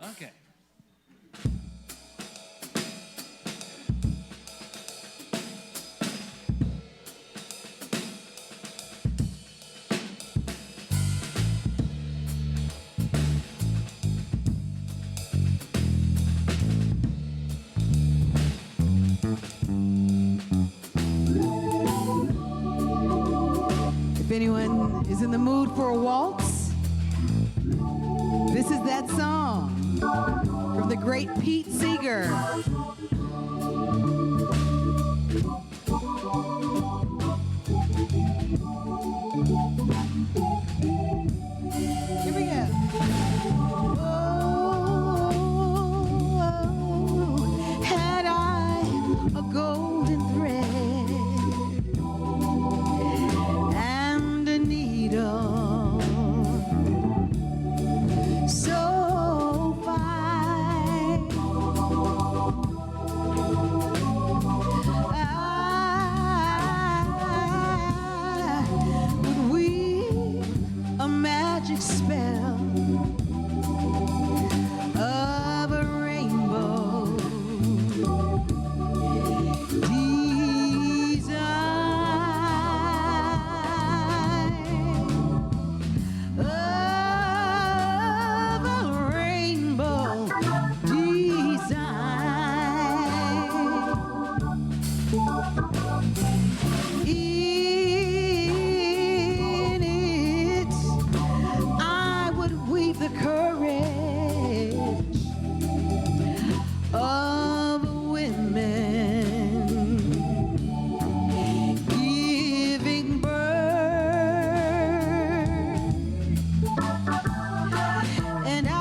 Okay. If anyone is in the mood for a waltz, this is that song from the great Pete Seeger. Here we go. Oh, had I a golden thread and a needle so fine, I would weave a magic spell of a rainbow design, of a rainbow design. In it, I would weave the courage of women giving birth, and I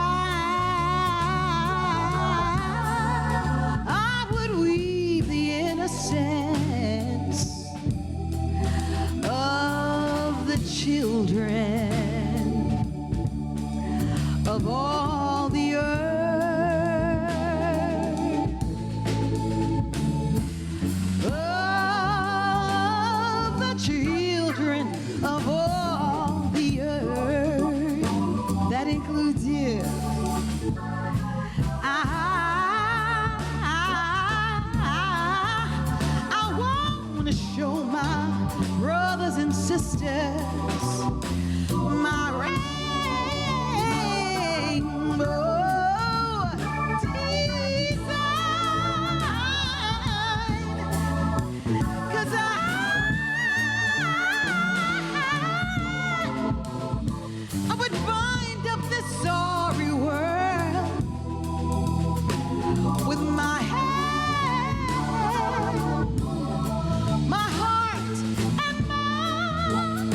would weave the innocence of the children of all the earth, of the children of all the earth. That includes you. I want to show my brothers and sisters my rainbow design, 'cause I would bind up this sorry world with my hand, my heart, and mind.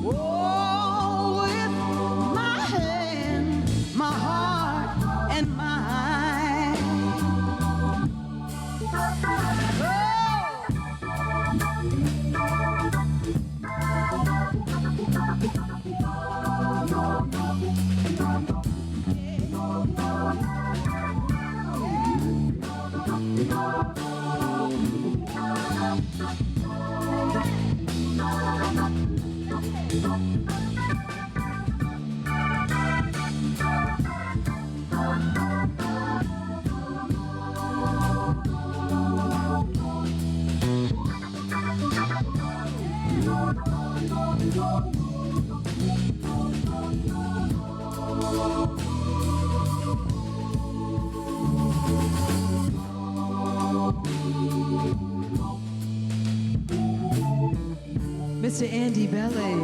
Oh, with my hand, my heart, and mind. Mr. Andy Belly.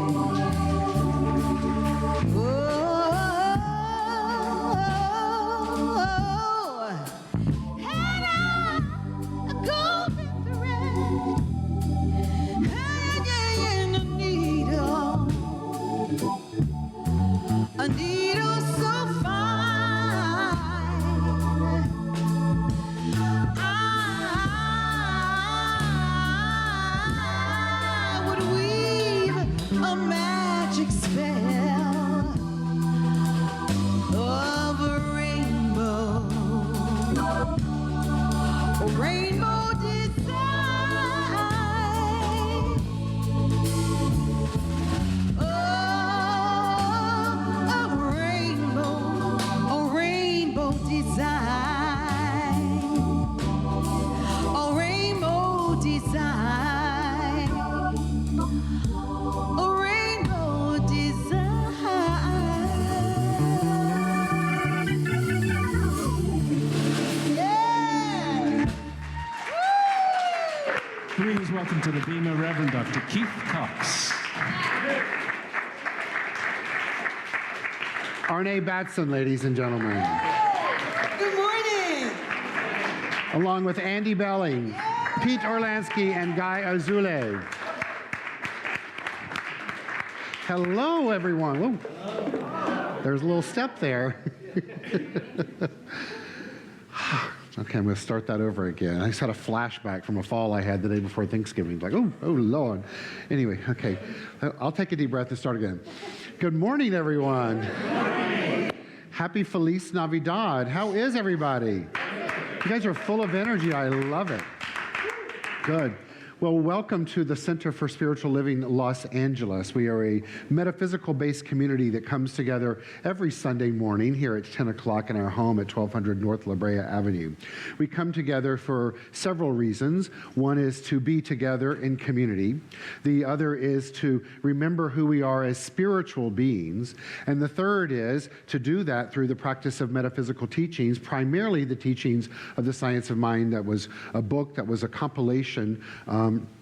Had I a golden thread and a needle so fine, I would weave a magic spell of a rainbow design, of welcome to the Bema Reverend Dr. Keith Cox. Arnaé Batson, ladies and gentlemen. Good morning. Along with Andy Belling, Pete Orlanski, and Guy Azulay. Hello, everyone. Whoa. There's a little step there. Okay, I'm going to start that over again. I just had a flashback from a fall I had the day before Thanksgiving. Like, oh, Lord. Anyway, okay. I'll take a deep breath and start again. Good morning, everyone. Happy Feliz Navidad. How is everybody? You guys are full of energy. I love it. Good. Well, welcome to the Center for Spiritual Living Los Angeles. We are a metaphysical-based community that comes together every Sunday morning here at 10 o'clock in our home at 1200 North La Brea Avenue. We come together for several reasons. One is to be together in community. The other is to remember who we are as spiritual beings. And the third is to do that through the practice of metaphysical teachings, primarily the teachings of the Science of Mind. That was a book that was a compilation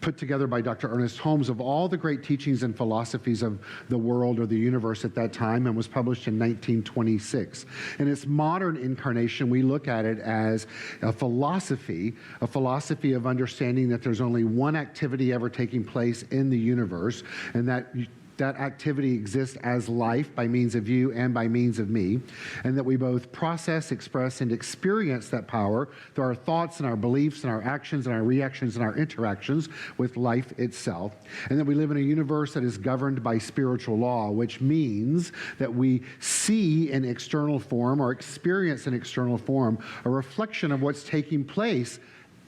put together by Dr. Ernest Holmes of all the great teachings and philosophies of the world or the universe at that time, and was published in 1926. In its modern incarnation, we look at it as a philosophy of understanding that there's only one activity ever taking place in the universe, and that activity exists as life by means of you and by means of me, and that we both process, express, and experience that power through our thoughts and our beliefs and our actions and our reactions and our interactions with life itself, and that we live in a universe that is governed by spiritual law, which means that we see in external form or experience in external form a reflection of what's taking place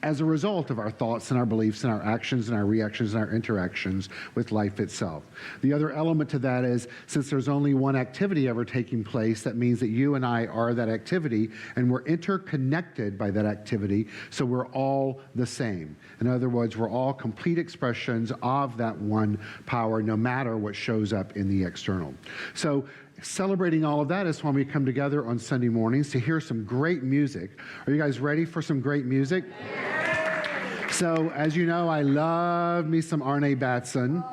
as a result of our thoughts and our beliefs and our actions and our reactions and our interactions with life itself. The other element to that is, since there's only one activity ever taking place, that means that you and I are that activity, and we're interconnected by that activity, so we're all the same. In other words, we're all complete expressions of that one power, no matter what shows up in the external. So, celebrating all of that is when we come together on Sunday mornings to hear some great music. Are you guys ready for some great music? So, as you know, I love me some Arnaé Batson,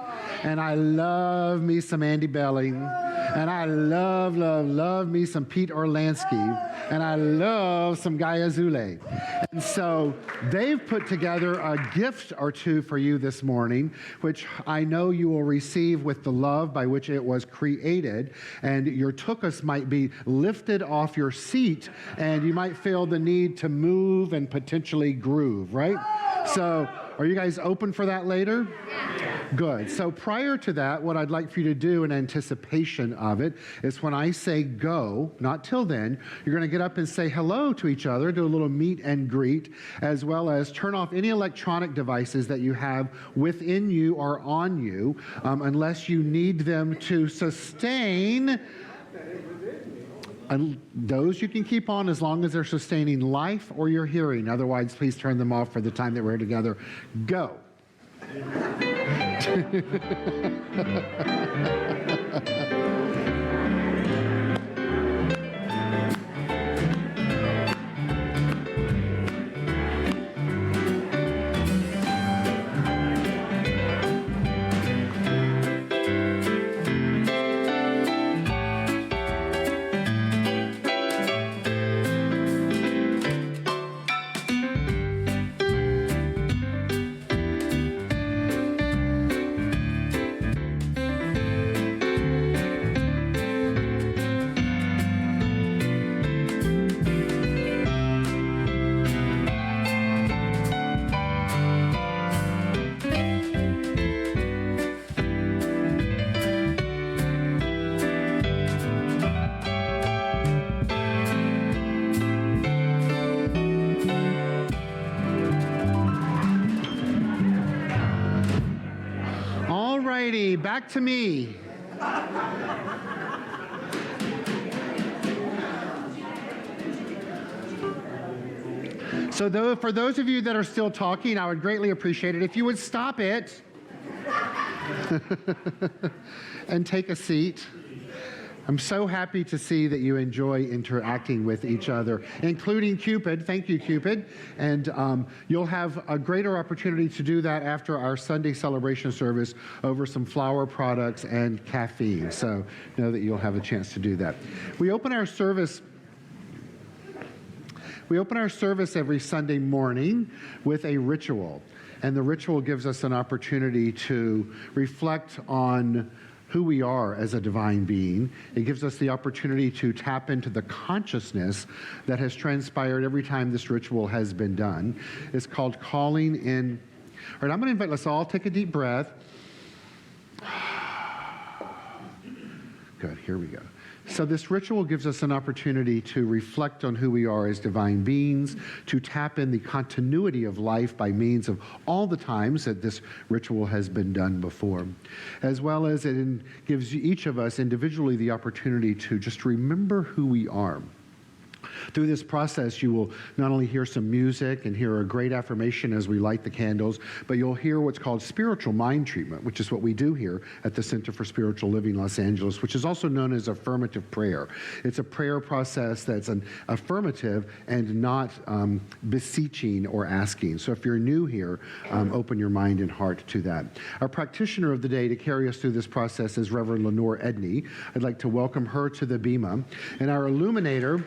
and I love me some Andy Belling, and I love me some Pete Orlanski, and I love some Guy Azulay. And so they've put together a gift or two for you this morning, which I know you will receive with the love by which it was created, and your tuchus might be lifted off your seat, and you might feel the need to move and potentially groove, right? So, are you guys open for that later? Good. So prior to that, what I'd like for you to do in anticipation of it is when I say go, not till then, you're going to get up and say hello to each other, do a little meet and greet, as well as turn off any electronic devices that you have within you or on you, unless you need them to sustain. And those you can keep on as long as they're sustaining life or your hearing. Otherwise, please turn them off for the time that we're here together. Go. Back to me. So for those of you that are still talking, I would greatly appreciate it if you would stop it and take a seat. I'm so happy to see that you enjoy interacting with each other, including Cupid. Thank you, Cupid. And you'll have a greater opportunity to do that after our Sunday celebration service over some flower products and caffeine. So know that you'll have a chance to do that. We open our service every Sunday morning with a ritual. And the ritual gives us an opportunity to reflect on who we are as a divine being. It gives us the opportunity to tap into the consciousness that has transpired every time this ritual has been done. It's called calling in. All right, I'm going to invite, let's all take a deep breath. Good, here we go. So this ritual gives us an opportunity to reflect on who we are as divine beings, to tap in the continuity of life by means of all the times that this ritual has been done before, as well as it gives each of us individually the opportunity to just remember who we are. Through this process, you will not only hear some music and hear a great affirmation as we light the candles, but you'll hear what's called spiritual mind treatment, which is what we do here at the Center for Spiritual Living Los Angeles, which is also known as affirmative prayer. It's a prayer process that's an affirmative and not beseeching or asking. So if you're new here, open your mind and heart to that. Our practitioner of the day to carry us through this process is Reverend Lenore Edney. I'd like to welcome her to the Bema. And our illuminator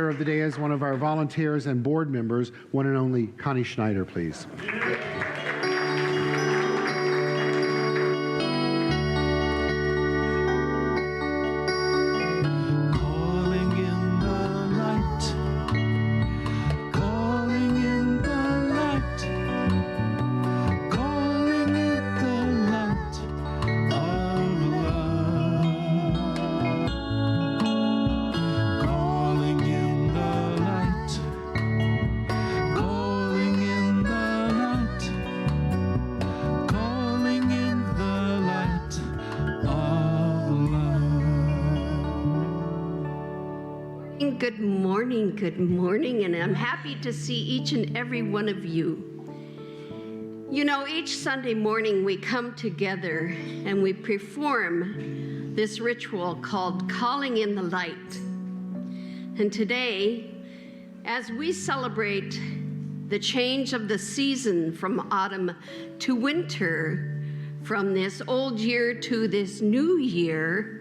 of the day is one of our volunteers and board members, one and only Connie Schneider, please. Good morning, and I'm happy to see each and every one of you. You know, each Sunday morning we come together and we perform this ritual called Calling in the Light. And today, as we celebrate the change of the season from autumn to winter, from this old year to this new year,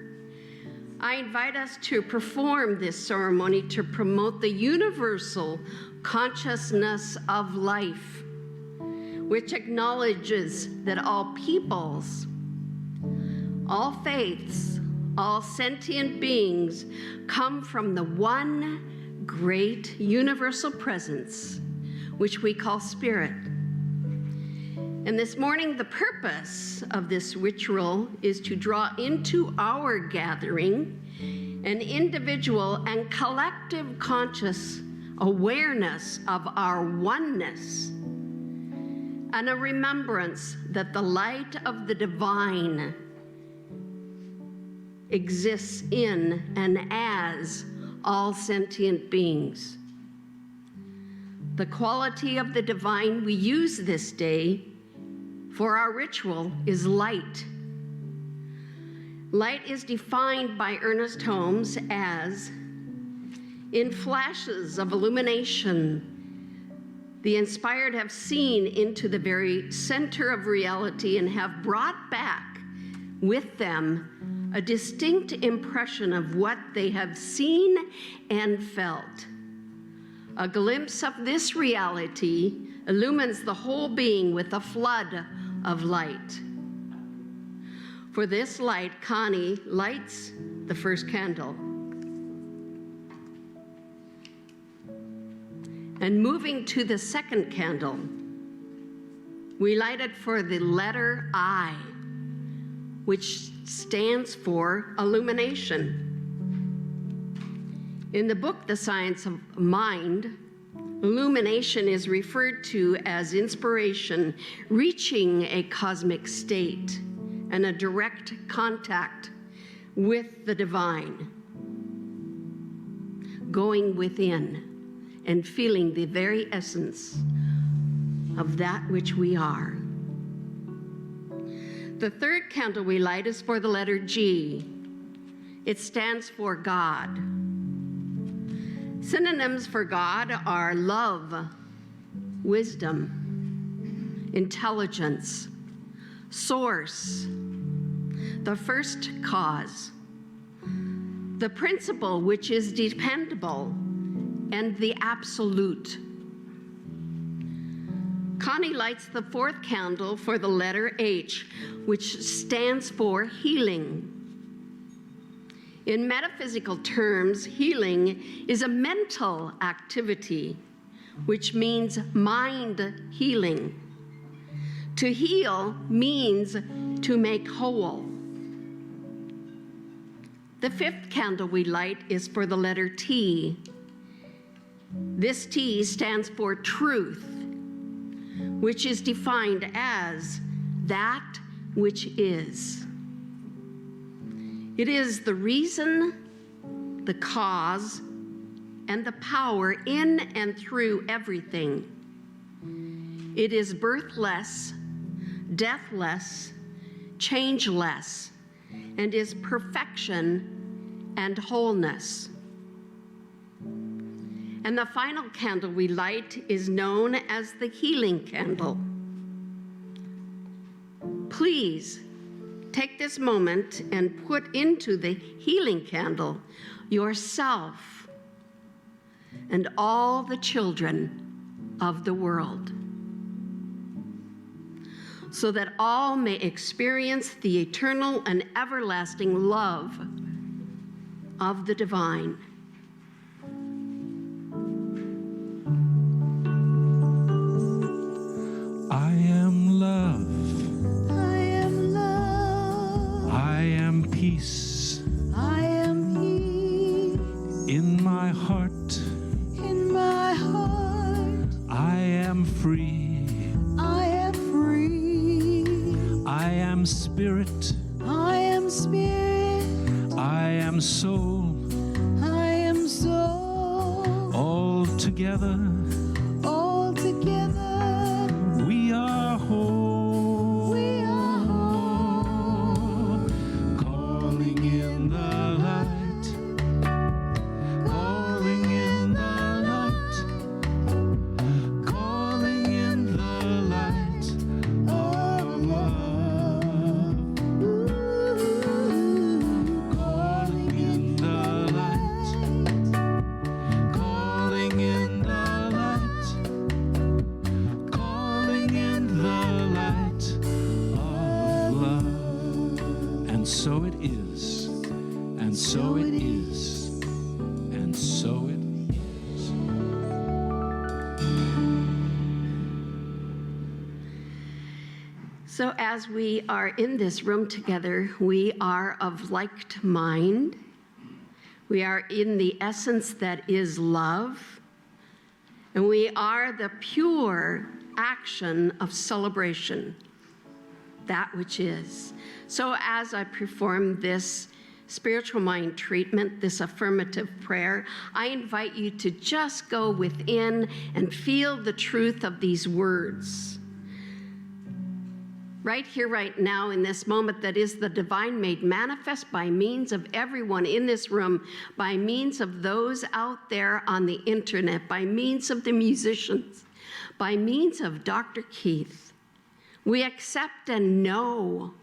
I invite us to perform this ceremony to promote the universal consciousness of life, which acknowledges that all peoples, all faiths, all sentient beings come from the one great universal presence, which we call spirit. And this morning, the purpose of this ritual is to draw into our gathering an individual and collective conscious awareness of our oneness and a remembrance that the light of the divine exists in and as all sentient beings. The quality of the divine we use this day for our ritual is light. Light is defined by Ernest Holmes as, in flashes of illumination, the inspired have seen into the very center of reality and have brought back with them a distinct impression of what they have seen and felt. A glimpse of this reality illumines the whole being with a flood of light. For this light, Connie lights the first candle. And moving to the second candle, we light it for the letter I, which stands for illumination. In the book, The Science of Mind, illumination is referred to as inspiration, reaching a cosmic state and a direct contact with the divine, going within and feeling the very essence of that which we are. The third candle we light is for the letter G. It stands for God. Synonyms for God are love, wisdom, intelligence, source, the first cause, the principle which is dependable, and the absolute. Connie lights the fourth candle for the letter H, which stands for healing. In metaphysical terms, healing is a mental activity, which means mind healing. To heal means to make whole. The fifth candle we light is for the letter T. This T stands for truth, which is defined as that which is. It is the reason, the cause, and the power in and through everything. It is birthless, deathless, changeless, and is perfection and wholeness. And the final candle we light is known as the healing candle. Please take this moment and put into the healing candle yourself and all the children of the world, so that all may experience the eternal and everlasting love of the divine. I am love. I am love. I am peace. I am peace. In my heart, In my heart, I am free. I am free. I am spirit. I am spirit. I am soul. I am soul. All together, All together, we are whole. we are whole. Calling in the light. Calling in the light. Calling in the light of love. Calling in the light. Calling in the light. Calling in the light of love. And so it is. And so it is. And so it is. So as we are in this room together, we are of like mind. We are in the essence that is love. And we are the pure action of celebration, that which is. So as I perform this spiritual mind treatment, this affirmative prayer, I invite you to just go within and feel the truth of these words. Right here, right now, in this moment that is the divine made manifest by means of everyone in this room, by means of those out there on the internet, by means of the musicians, by means of Dr. Keith. We accept and know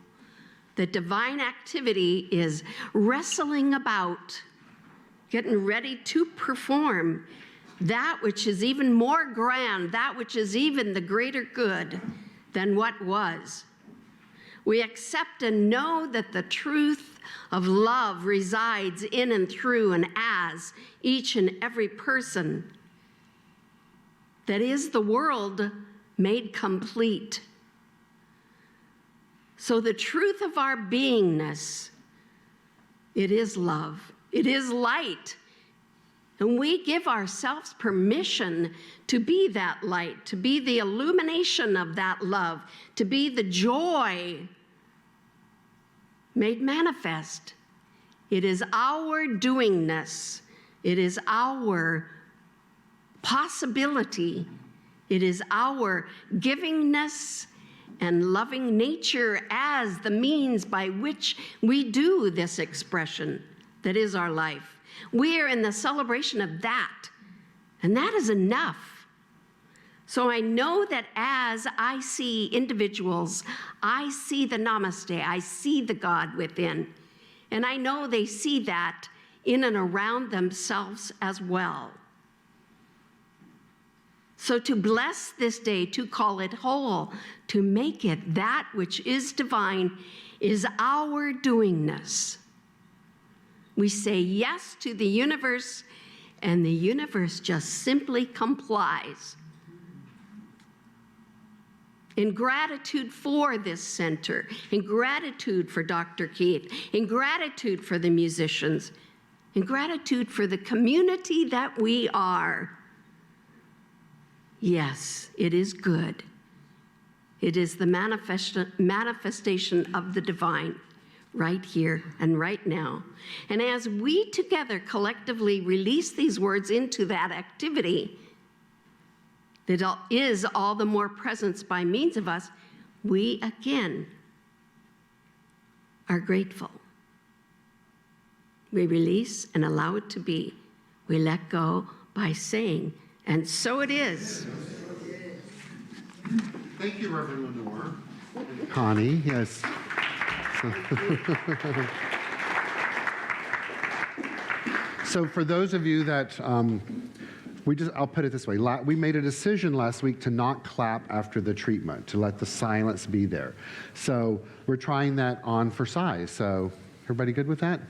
that divine activity is wrestling about, getting ready to perform that which is even more grand, that which is even the greater good than what was. We accept and know that the truth of love resides in and through and as each and every person. That is the world made complete. So the truth of our beingness, it is love. It is light. And we give ourselves permission to be that light, to be the illumination of that love, to be the joy made manifest. It is our doingness. It is our possibility. It is our givingness and loving nature as the means by which we do this expression that is our life. We are in the celebration of that, and that is enough. So I know that as I see individuals, I see the namaste, I see the God within, and I know they see that in and around themselves as well. So to bless this day, to call it whole, to make it that which is divine, is our doingness. We say yes to the universe, and the universe just simply complies. In gratitude for this center, in gratitude for Dr. Keith, in gratitude for the musicians, in gratitude for the community that we are. Yes, it is good. It is the manifestation of the divine right here and right now. And as we together collectively release these words into that activity that is all the more presence by means of us, we again are grateful. We release and allow it to be. We let go by saying, and so it is. Thank you, Reverend Lenore. Connie, yes. So for those of you that, I'll put it this way. We made a decision last week to not clap after the treatment, to let the silence be there. So we're trying that on for size. So everybody good with that?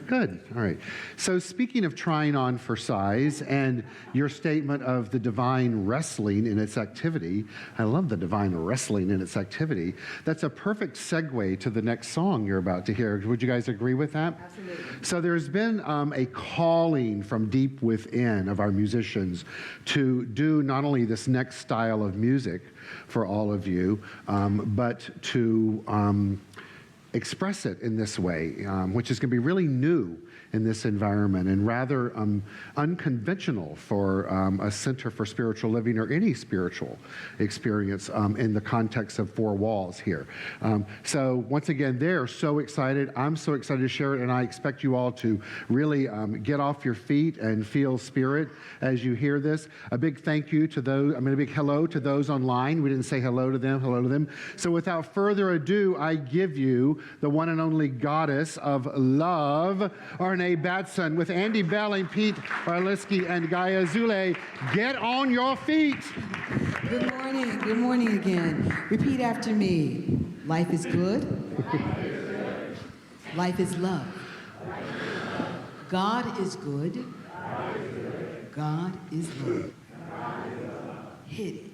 Good. All right. So speaking of trying on for size and your statement of the divine wrestling in its activity, I love the divine wrestling in its activity. That's a perfect segue to the next song you're about to hear. Would you guys agree with that? Absolutely. So there's been a calling from deep within of our musicians to do not only this next style of music for all of you, but to express it in this way, which is going to be really new in this environment and rather unconventional for a center for spiritual living or any spiritual experience in the context of four walls here. So once again, they're so excited. I'm so excited to share it, and I expect you all to really get off your feet and feel spirit as you hear this. A big thank you to those, a big hello to those online. We didn't say hello to them, hello to them. So without further ado, I give you the one and only goddess of love, Arnaé Batson, with Andy Belling, Pete Orlanski, and Gaia Azulay. Get on your feet. Good morning. Good morning again. Repeat after me. Life is good. Life is love. God is good. God is love. Hit it.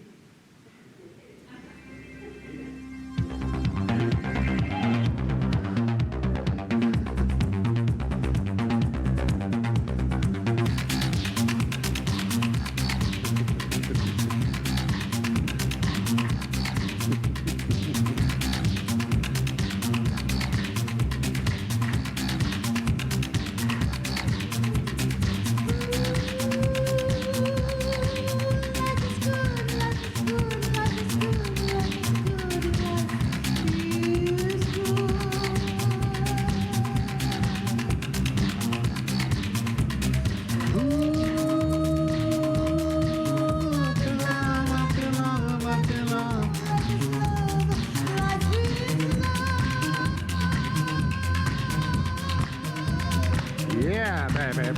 Yeah, baby.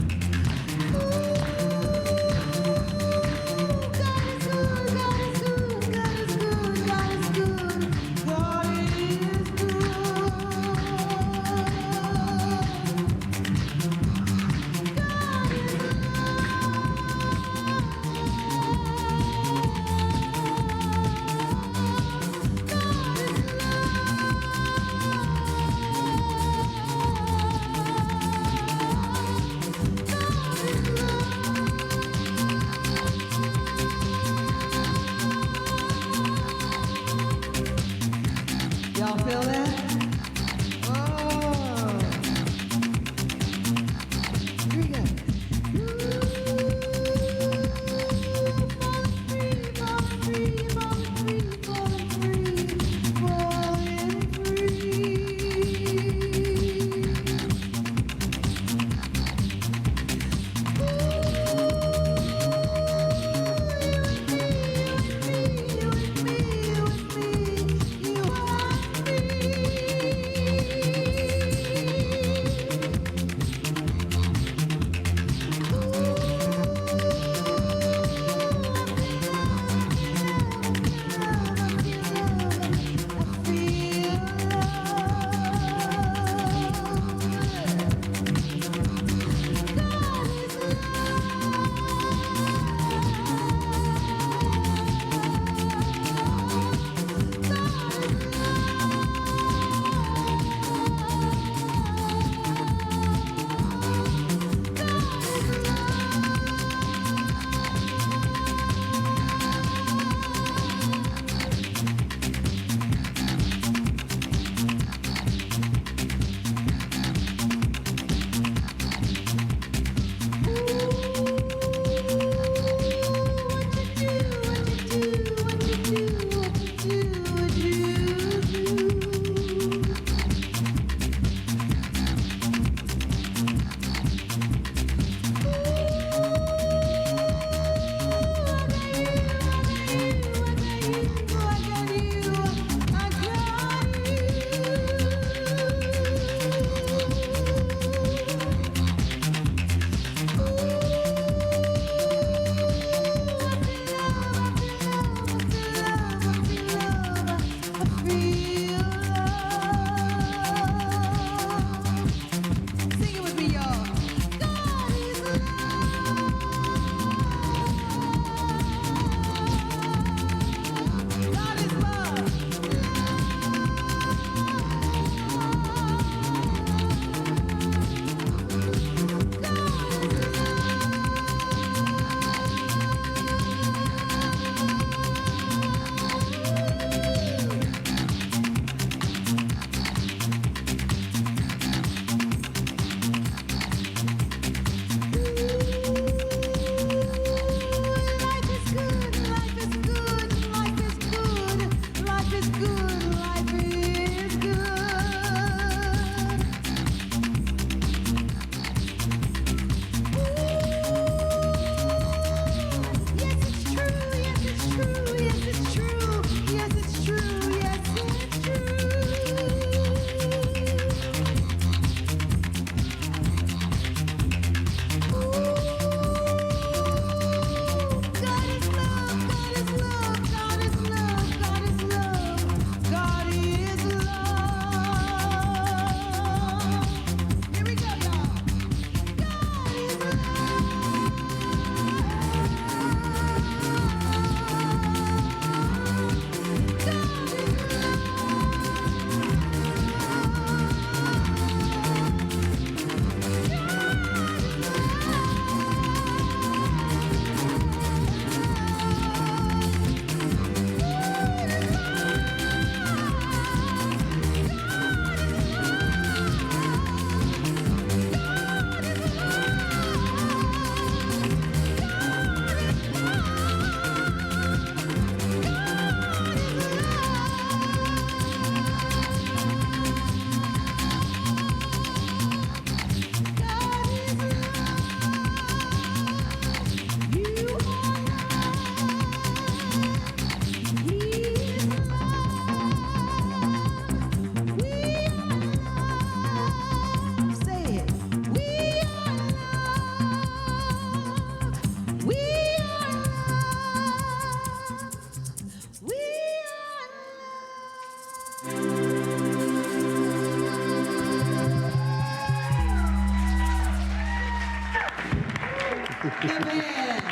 The band.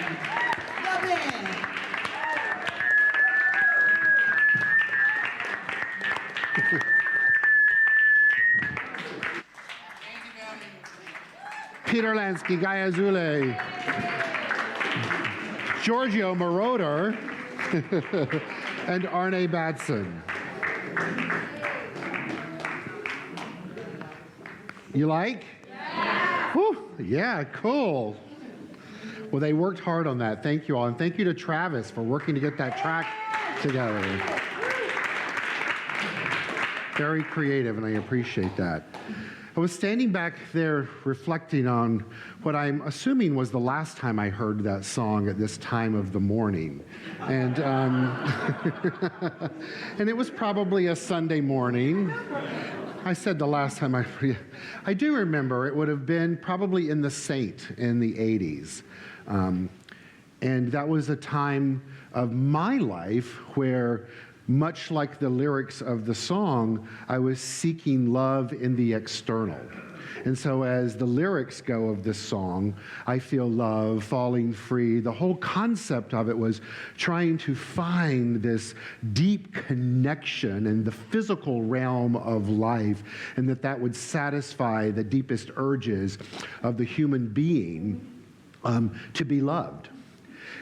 The band. Pete Orlanski, Guy Azulay, Giorgio Moroder, and Arnaé Batson. You like? Yeah. Whew, yeah, cool. Well, they worked hard on that. Thank you all. And thank you to Travis for working to get that track together. Very creative, and I appreciate that. I was standing back there reflecting on what I'm assuming was the last time I heard that song at this time of the morning. And, and it was probably a Sunday morning. I said the last time I do remember it would have been probably in the Saint in the 80s. And that was a time of my life where, much like the lyrics of the song, I was seeking love in the external. And so as the lyrics go of this song, I feel love, falling free. The whole concept of it was trying to find this deep connection in the physical realm of life, and that would satisfy the deepest urges of the human being to be loved.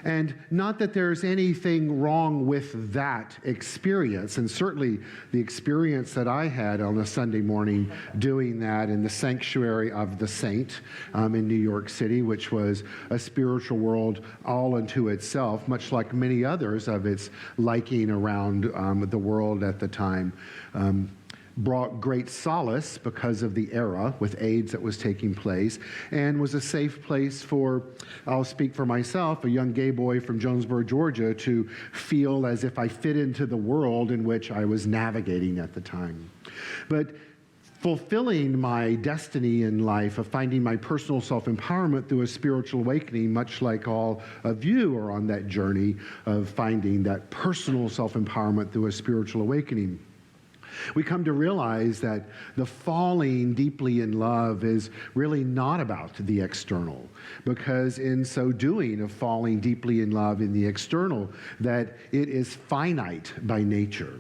And not that there's anything wrong with that experience, and certainly the experience that I had on a Sunday morning doing that in the sanctuary of the Saint in New York City, which was a spiritual world all unto itself, much like many others of its liking around the world at the time. Brought great solace because of the era with AIDS that was taking place, and was a safe place for, I'll speak for myself, a young gay boy from Jonesboro, Georgia, to feel as if I fit into the world in which I was navigating at the time. But fulfilling my destiny in life of finding my personal self-empowerment through a spiritual awakening, much like all of you are on that journey of finding that personal self-empowerment through a spiritual awakening, we come to realize that the falling deeply in love is really not about the external, because in so doing of falling deeply in love in the external, that it is finite by nature.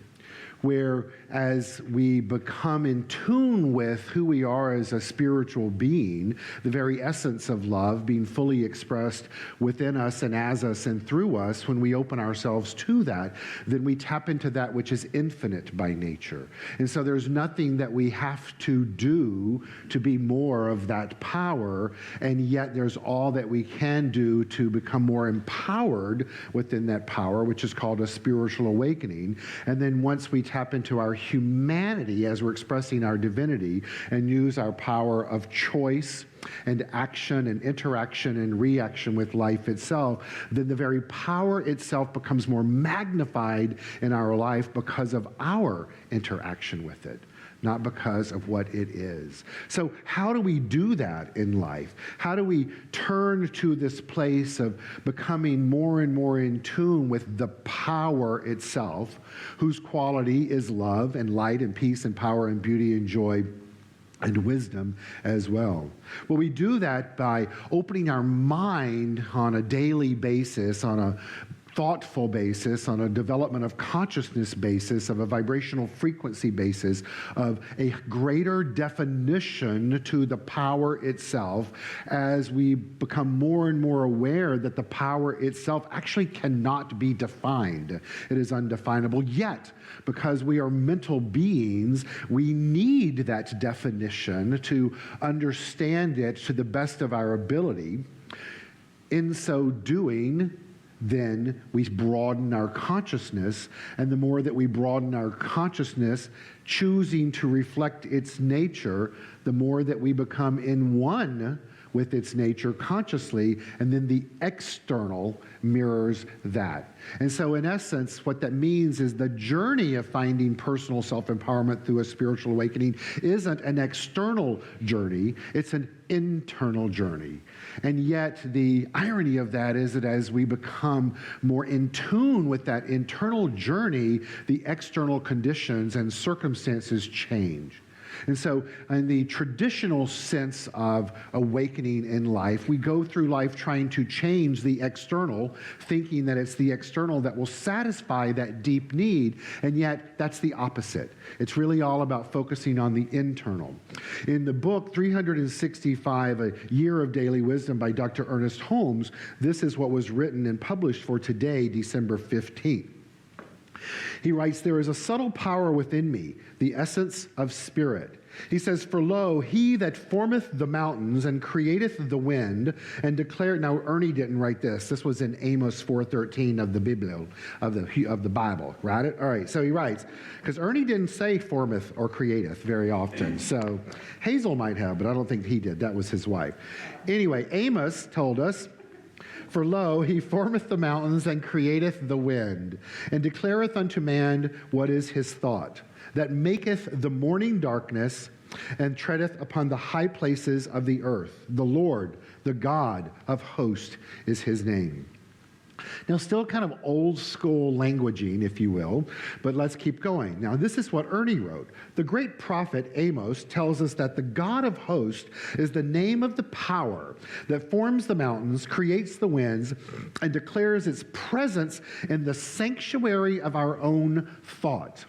Where as we become in tune with who we are as a spiritual being, the very essence of love being fully expressed within us and as us and through us, when we open ourselves to that, then we tap into that which is infinite by nature. And so there's nothing that we have to do to be more of that power, and yet there's all that we can do to become more empowered within that power, which is called a spiritual awakening. And then once we tap into our humanity as we're expressing our divinity and use our power of choice and action and interaction and reaction with life itself, then the very power itself becomes more magnified in our life because of our interaction with it, not because of what it is. So how do we do that in life? How do we turn to this place of becoming more and more in tune with the power itself, whose quality is love and light and peace and power and beauty and joy and wisdom as well? Well, we do that by opening our mind on a daily basis, on a thoughtful basis, on a development of consciousness basis, of a vibrational frequency basis, of a greater definition to the power itself, as we become more and more aware that the power itself actually cannot be defined. It is undefinable. Yet, because we are mental beings, we need that definition to understand it to the best of our ability. In so doing, then we broaden our consciousness, and the more that we broaden our consciousness, choosing to reflect its nature, the more that we become in one with its nature consciously, and then the external mirrors that. And so in essence, what that means is the journey of finding personal self-empowerment through a spiritual awakening isn't an external journey, it's an internal journey. And yet the irony of that is that as we become more in tune with that internal journey, the external conditions and circumstances change. And so in the traditional sense of awakening in life, we go through life trying to change the external, thinking that it's the external that will satisfy that deep need, and yet that's the opposite. It's really all about focusing on the internal. In the book 365, A Year of Daily Wisdom by Dr. Ernest Holmes, this is what was written and published for today, December 15th. He writes, "There is a subtle power within me, the essence of spirit." He says, "For lo, he that formeth the mountains and createth the wind and declare." Now, Ernie didn't write this. This was in Amos 4:13 of the Bible, of the Bible. Right? All right. So he writes, because Ernie didn't say formeth or createth very often. So Hazel might have, but I don't think he did. That was his wife. Anyway, Amos told us, "For lo, he formeth the mountains and createth the wind, and declareth unto man what is his thought, that maketh the morning darkness, and treadeth upon the high places of the earth. The Lord, the God of hosts, is his name." Now, still kind of old school languaging, if you will, but let's keep going. Now, this is what Ernie wrote. The great prophet Amos tells us that the God of hosts is the name of the power that forms the mountains, creates the winds, and declares its presence in the sanctuary of our own thought.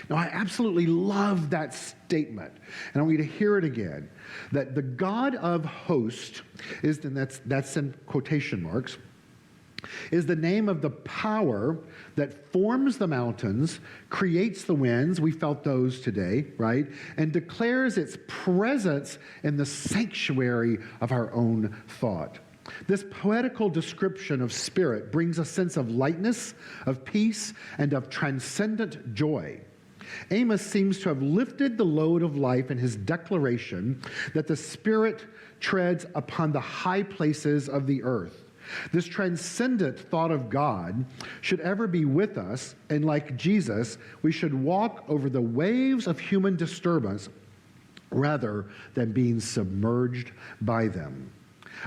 Now, I absolutely love that statement, and I want you to hear it again, that the God of hosts is, and that's in quotation marks, is the name of the power that forms the mountains, creates the winds, we felt those today, right? And declares its presence in the sanctuary of our own thought. This poetical description of spirit brings a sense of lightness, of peace, and of transcendent joy. Amos seems to have lifted the load of life in his declaration that the Spirit treads upon the high places of the earth. This transcendent thought of God should ever be with us, and like Jesus, we should walk over the waves of human disturbance rather than being submerged by them.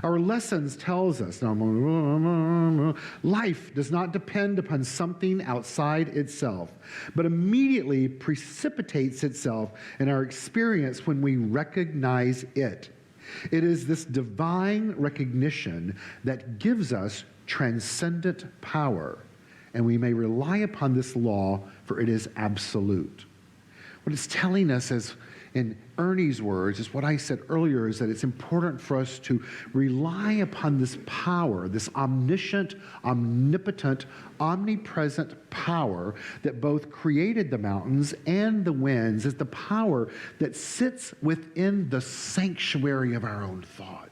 Our lessons tells us life does not depend upon something outside itself, but immediately precipitates itself in our experience when we recognize it. It is this divine recognition that gives us transcendent power, and we may rely upon this law, for it is absolute. What it's telling us is, in Ernie's words, is what I said earlier, is that it's important for us to rely upon this power, this omniscient, omnipotent, omnipresent power that both created the mountains and the winds, is the power that sits within the sanctuary of our own thought.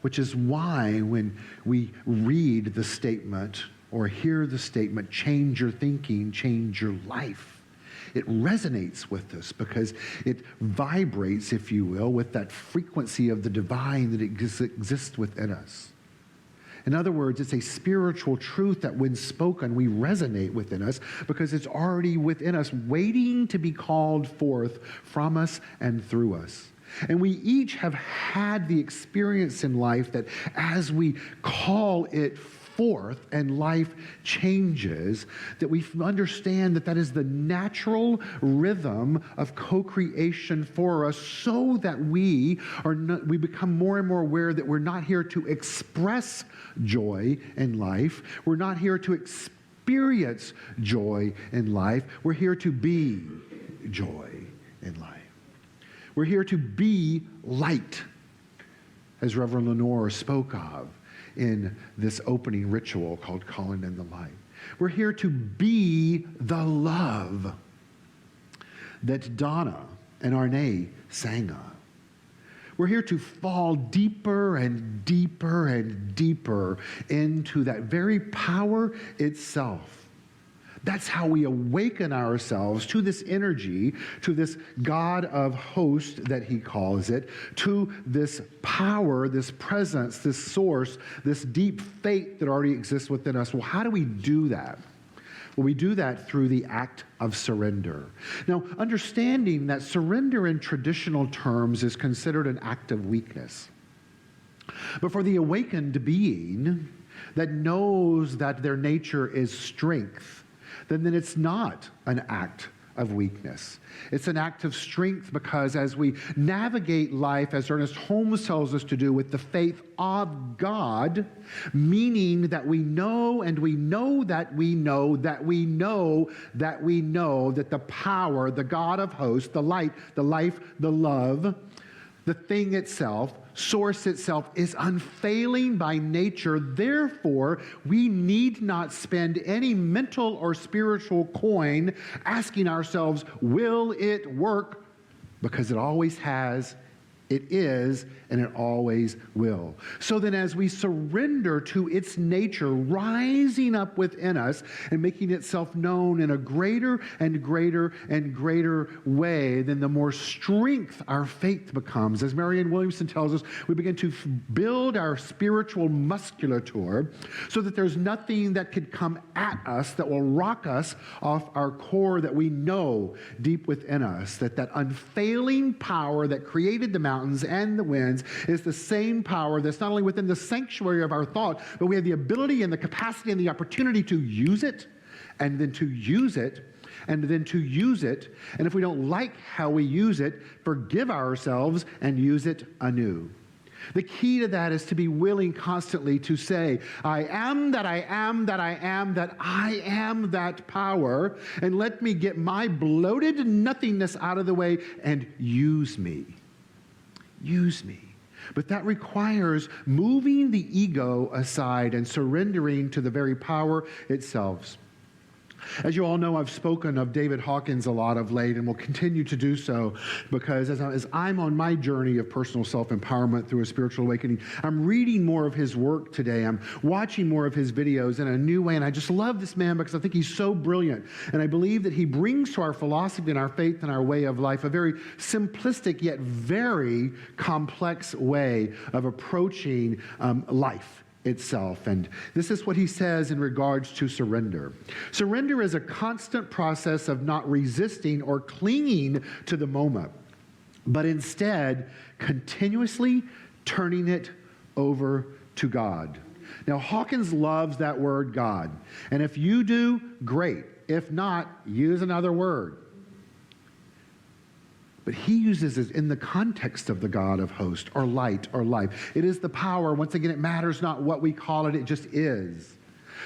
Which is why when we read the statement or hear the statement, change your thinking, change your life, it resonates with us because it vibrates, if you will, with that frequency of the divine that exists within us. In other words, it's a spiritual truth that when spoken, we resonate within us because it's already within us, waiting to be called forth from us and through us. And we each have had the experience in life that as we call it forth and life changes, that we understand that that is the natural rhythm of co-creation for us, so that we become more and more aware that we're not here to express joy in life. We're not here to experience joy in life. We're here to be joy in life. We're here to be light, as Reverend Lenore spoke of in this opening ritual called Calling in the Light. We're here to be the love that Donna and Arnaé sang of. We're here to fall deeper and deeper and deeper into that very power itself. That's how we awaken ourselves to this energy, to this God of hosts that he calls it, to this power, this presence, this source, this deep faith that already exists within us. Well, how do we do that? Well, we do that through the act of surrender. Now, understanding that surrender in traditional terms is considered an act of weakness. But for the awakened being that knows that their nature is strength, then it's not an act of weakness. It's an act of strength, because as we navigate life, as Ernest Holmes tells us to do, with the faith of God, meaning that we know and we know that we know that we know that we know that the power, the God of hosts, the light, the life, the love, the thing itself, source itself, is unfailing by nature. Therefore, we need not spend any mental or spiritual coin asking ourselves, will it work? Because it always has, it is, and it always will. So then, as we surrender to its nature rising up within us and making itself known in a greater and greater and greater way, then the more strength our faith becomes. As Marianne Williamson tells us, we begin to build our spiritual musculature so that there's nothing that could come at us that will rock us off our core, that we know deep within us that that unfailing power that created the mountains and the winds is the same power that's not only within the sanctuary of our thought, but we have the ability and the capacity and the opportunity to use it, and then to use it, and then to use it. And if we don't like how we use it, forgive ourselves and use it anew. The key to that is to be willing constantly to say, I am that I am that I am that I am that power, and let me get my bloated nothingness out of the way and use me. Use me. But that requires moving the ego aside and surrendering to the very power itself. As you all know, I've spoken of David Hawkins a lot of late, and will continue to do so, because as I'm on my journey of personal self-empowerment through a spiritual awakening, I'm reading more of his work today. I'm watching more of his videos in a new way, and I just love this man because I think he's so brilliant. And I believe that he brings to our philosophy and our faith and our way of life a very simplistic yet very complex way of approaching life itself. And this is what he says in regards to surrender. Surrender is a constant process of not resisting or clinging to the moment, but instead continuously turning it over to God. Now, Hawkins loves that word God. And if you do, great. If not, use another word. But he uses it in the context of the God of hosts, or light, or life. It is the power. Once again, it matters not what we call it, it just is.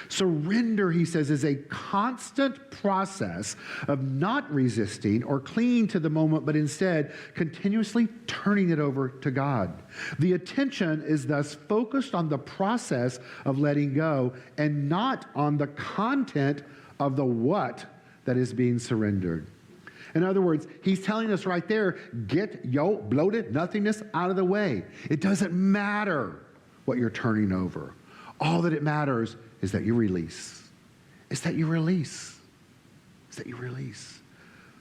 Surrender, he says, is a constant process of not resisting or clinging to the moment, but instead continuously turning it over to God. The attention is thus focused on the process of letting go and not on the content of the what that is being surrendered. In other words, he's telling us right there, get your bloated nothingness out of the way. It doesn't matter what you're turning over. All that it matters is that you release. It's that you release. It's that you release.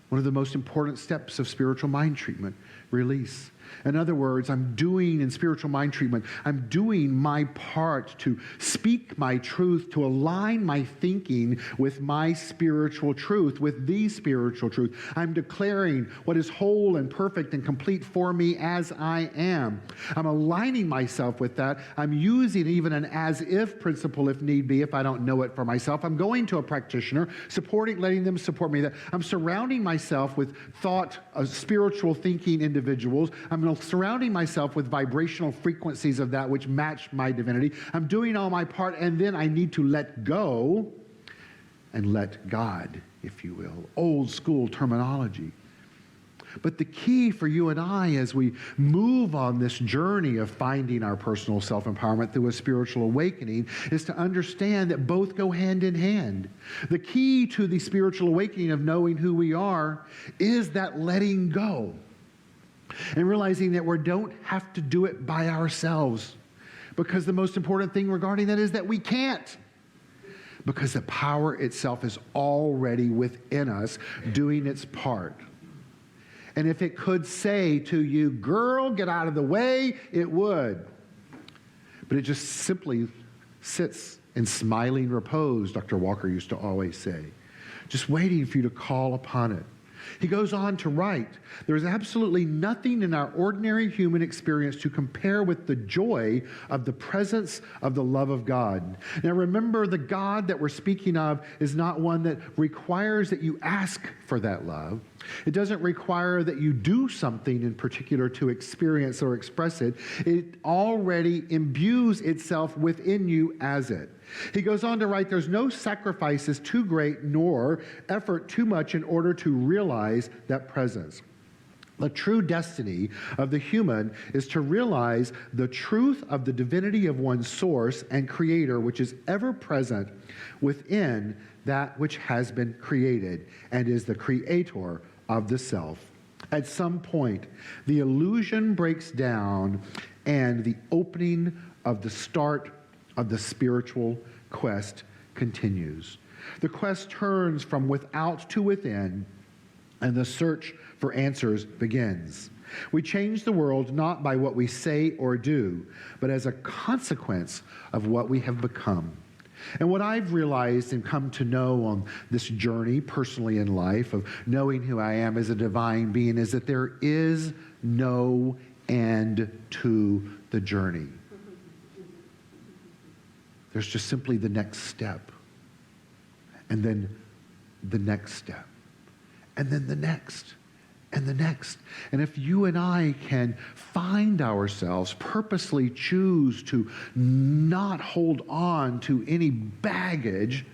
One of the most important steps of spiritual mind treatment, release. In other words, I'm doing in spiritual mind treatment, I'm doing my part to speak my truth, to align my thinking with my spiritual truth, with the spiritual truth. I'm declaring what is whole and perfect and complete for me as I am. I'm aligning myself with that. I'm using even an as-if principle if need be, if I don't know it for myself. I'm going to a practitioner, letting them support me. I'm surrounding myself with spiritual thinking individuals. I'm surrounding myself with vibrational frequencies of that which match my divinity. I'm doing all my part, and then I need to let go and let God, if you will. Old school terminology. But the key for you and I as we move on this journey of finding our personal self-empowerment through a spiritual awakening is to understand that both go hand in hand. The key to the spiritual awakening of knowing who we are is that letting go. And realizing that we don't have to do it by ourselves. Because the most important thing regarding that is that we can't. Because the power itself is already within us doing its part. And if it could say to you, girl, get out of the way, it would. But it just simply sits in smiling repose, Dr. Walker used to always say. Just waiting for you to call upon it. He goes on to write, there is absolutely nothing in our ordinary human experience to compare with the joy of the presence of the love of God. Now remember, the God that we're speaking of is not one that requires that you ask for that love. It doesn't require that you do something in particular to experience or express it. It already imbues itself within you as it. He goes on to write, there's no sacrifices too great nor effort too much in order to realize that presence. The true destiny of the human is to realize the truth of the divinity of one's source and creator, which is ever present within that which has been created and is the creator of the self. At some point, the illusion breaks down and the opening of the start of the spiritual quest continues. The quest turns from without to within, and the search for answers begins. We change the world not by what we say or do, but as a consequence of what we have become. And what I've realized and come to know on this journey personally in life of knowing who I am as a divine being is that there is no end to the journey. There's just simply the next step, and then the next step, and then the next, and the next. And if you and I can find ourselves, purposely choose to not hold on to any baggage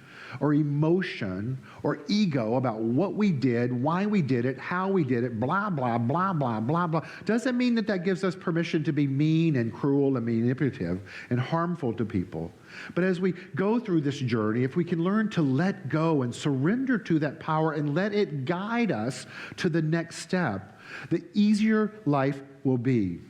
or emotion or ego about what we did, why we did it, how we did it, blah, blah, blah, blah, blah, blah, doesn't mean that that gives us permission to be mean and cruel and manipulative and harmful to people. But as we go through this journey, if we can learn to let go and surrender to that power and let it guide us to the next step, the easier life will be.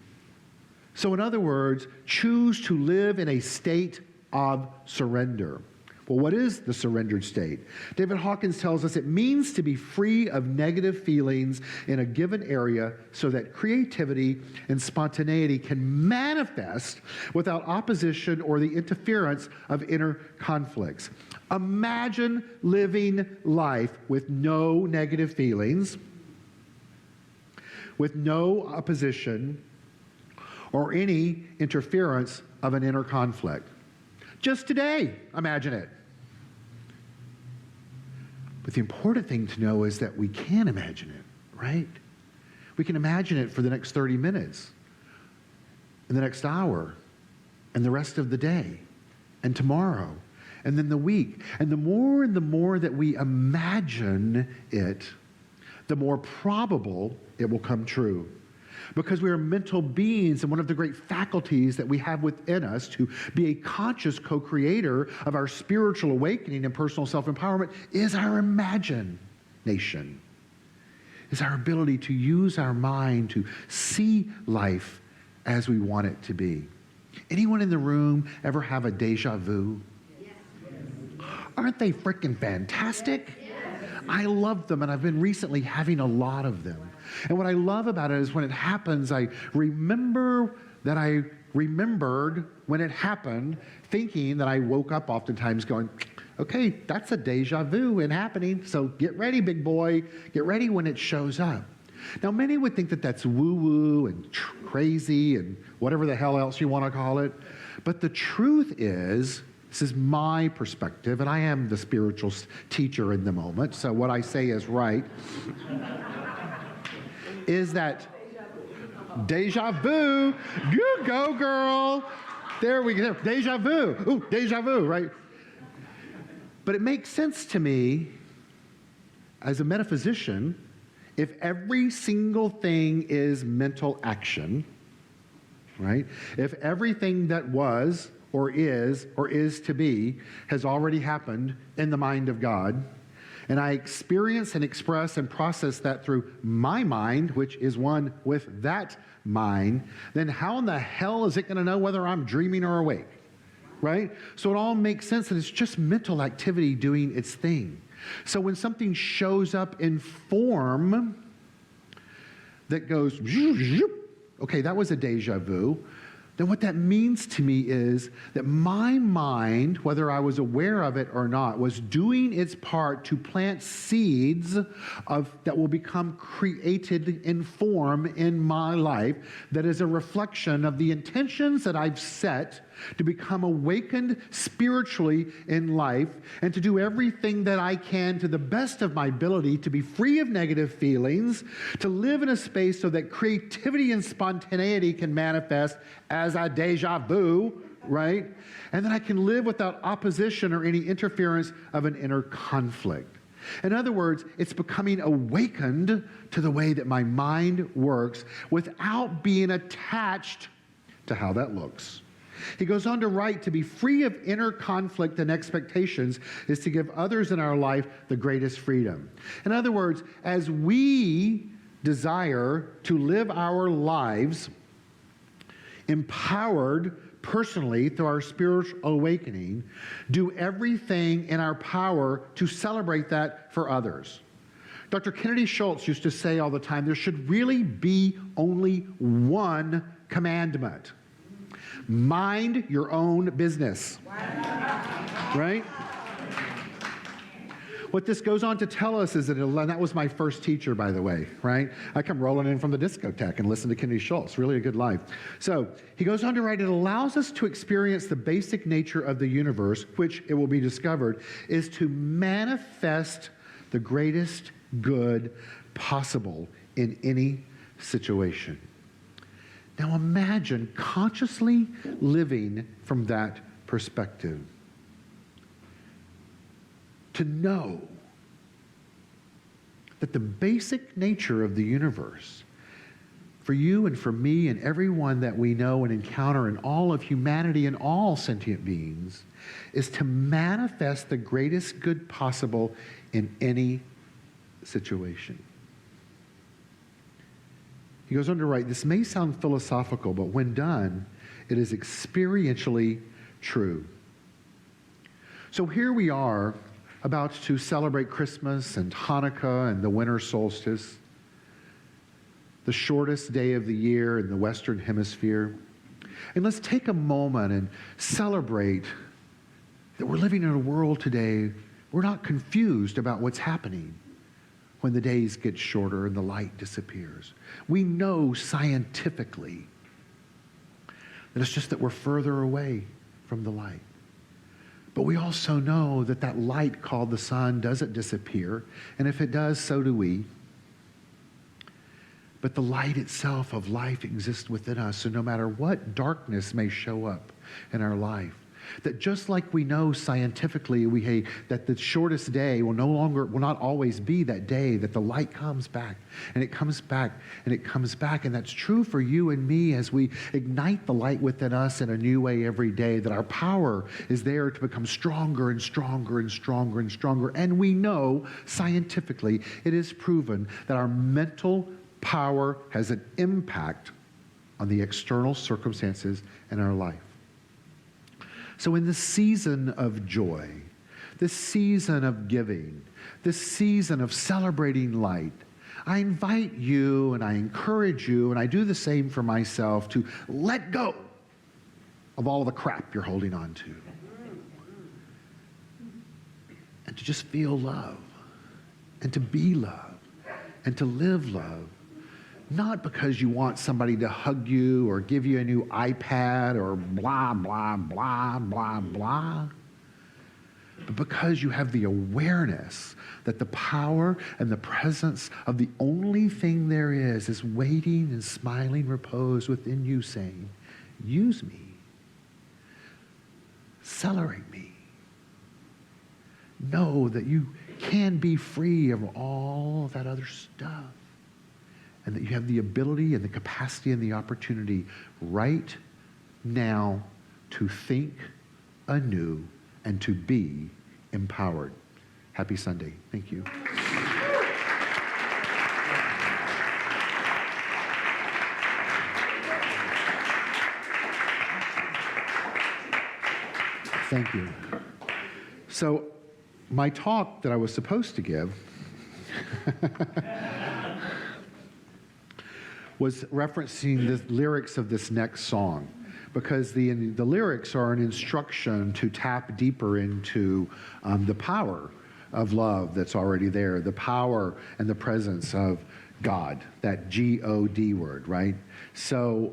So in other words, choose to live in a state of surrender. Well, what is the surrendered state? David Hawkins tells us it means to be free of negative feelings in a given area so that creativity and spontaneity can manifest without opposition or the interference of inner conflicts. Imagine living life with no negative feelings, with no opposition or any interference of an inner conflict. Just today, imagine it. But the important thing to know is that we can imagine it, right? We can imagine it for the next 30 minutes, and the next hour, and the rest of the day, and tomorrow, and then the week. And the more that we imagine it, the more probable it will come true. Because we are mental beings, and one of the great faculties that we have within us to be a conscious co-creator of our spiritual awakening and personal self-empowerment is our imagination, is our ability to use our mind to see life as we want it to be. Anyone in the room ever have a deja vu? Yes. Aren't they freaking fantastic? Yes. I love them, and I've been recently having a lot of them. And what I love about it is when it happens, I remember that I remembered when it happened, thinking that I woke up oftentimes going, okay, that's a deja vu and happening, so get ready, big boy. Get ready when it shows up. Now, many would think that that's woo-woo and crazy and whatever the hell else you want to call it. But the truth is, this is my perspective, and I am the spiritual teacher in the moment, so what I say is right. Is that deja vu? You go, girl. There we go. Deja vu. Ooh, deja vu, right? But it makes sense to me as a metaphysician if every single thing is mental action, right? If everything that was or is to be has already happened in the mind of God, and I experience and express and process that through my mind, which is one with that mind, then how in the hell is it going to know whether I'm dreaming or awake? Right? So it all makes sense that it's just mental activity doing its thing. So when something shows up in form that goes, okay, that was a deja vu, then what that means to me is that my mind, whether I was aware of it or not, was doing its part to plant seeds that will become created in form in my life that is a reflection of the intentions that I've set to become awakened spiritually in life and to do everything that I can to the best of my ability to be free of negative feelings, to live in a space so that creativity and spontaneity can manifest as a deja vu, right? And that I can live without opposition or any interference of an inner conflict. In other words, it's becoming awakened to the way that my mind works without being attached to how that looks. He goes on to write, to be free of inner conflict and expectations is to give others in our life the greatest freedom. In other words, as we desire to live our lives empowered personally through our spiritual awakening, do everything in our power to celebrate that for others. Dr. Kennedy Schultz used to say all the time, there should really be only one commandment. Mind your own business. Right? What this goes on to tell us is that, and that was my first teacher, by the way, right? I come rolling in from the discotheque and listen to Kennedy Schultz. Really a good life. So he goes on to write, it allows us to experience the basic nature of the universe, which it will be discovered, is to manifest the greatest good possible in any situation. Now imagine consciously living from that perspective. To know that the basic nature of the universe, for you and for me and everyone that we know and encounter in all of humanity and all sentient beings, is to manifest the greatest good possible in any situation. He goes on to write, this may sound philosophical, but when done, it is experientially true. So here we are about to celebrate Christmas and Hanukkah and the winter solstice, the shortest day of the year in the Western Hemisphere. And let's take a moment and celebrate that we're living in a world today, we're not confused about what's happening when the days get shorter and the light disappears. We know scientifically that it's just that we're further away from the light. But we also know that that light called the sun doesn't disappear, and if it does, so do we. But the light itself of life exists within us, so no matter what darkness may show up in our life, that just like we know scientifically that the shortest day will not always be that day, that the light comes back, and it comes back, and it comes back. And that's true for you and me as we ignite the light within us in a new way every day, that our power is there to become stronger and stronger and stronger and stronger. And we know scientifically it is proven that our mental power has an impact on the external circumstances in our life. So in this season of joy, this season of giving, this season of celebrating light, I invite you and I encourage you, and I do the same for myself, to let go of all the crap you're holding on to. And to just feel love, and to be love, and to live love. Not because you want somebody to hug you or give you a new iPad or blah, blah, blah, blah, blah, but because you have the awareness that the power and the presence of the only thing there is waiting and smiling repose within you, saying, use me, celebrate me. Know that you can be free of all that other stuff. And that you have the ability and the capacity and the opportunity right now to think anew and to be empowered. Happy Sunday. Thank you. Thank you. So my talk that I was supposed to give was referencing the lyrics of this next song. because the lyrics are an instruction to tap deeper into the power of love that's already there, the power and the presence of God, that G-O-D word, right? So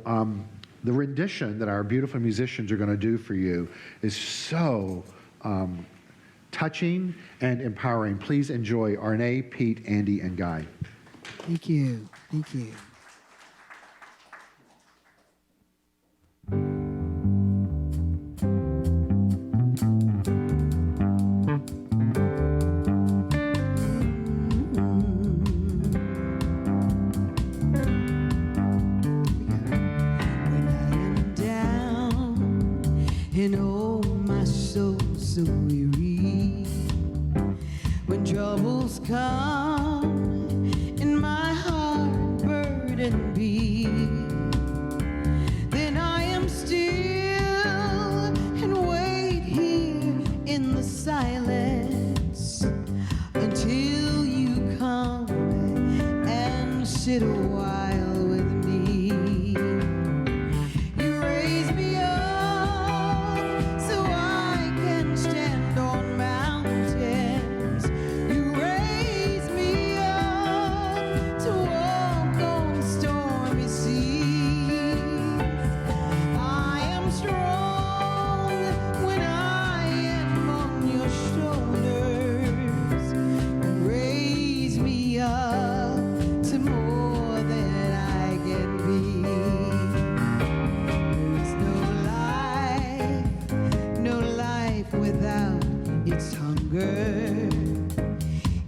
the rendition that our beautiful musicians are going to do for you is so touching and empowering. Please enjoy Arnaé, Pete, Andy, and Guy. Thank you. Thank you. And oh, my soul so weary, when troubles come and my heart burdened be, then I am still and wait here in the silence until you come and sit a while with me. You raise me up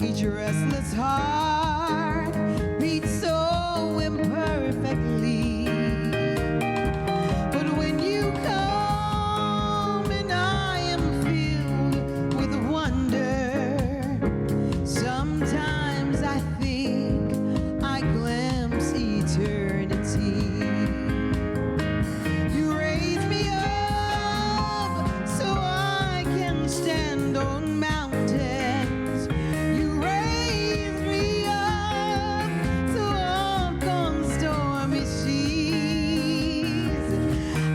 each restless heart beats so imperfectly, but when you come and I am filled with wonder, sometimes I think I glimpse eternity. You raise me up so I can stand on mountains. You raise me up to walk on stormy seas.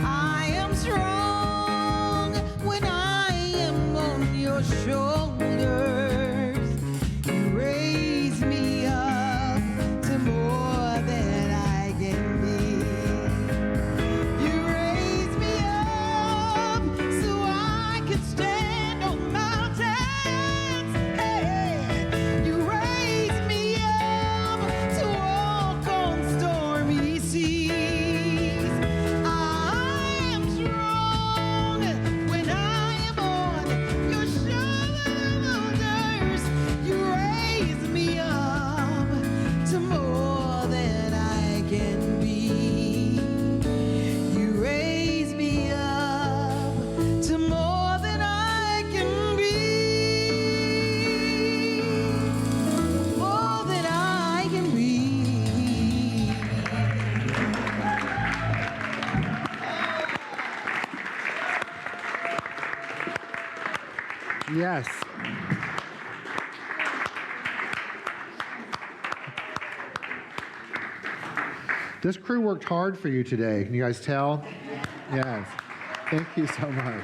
I am strong when I am on your shoulders. You raise me up to more than I can be. You raise me up so I can stand on mountains. Hey, you raise me up to walk on stormy seas. I am strong when I am on your shoulders. You raise me up to more than I can be. You raise me up to more than I can be. More than I can be. Yes. This crew worked hard for you today. Can you guys tell? Yes. Thank you so much.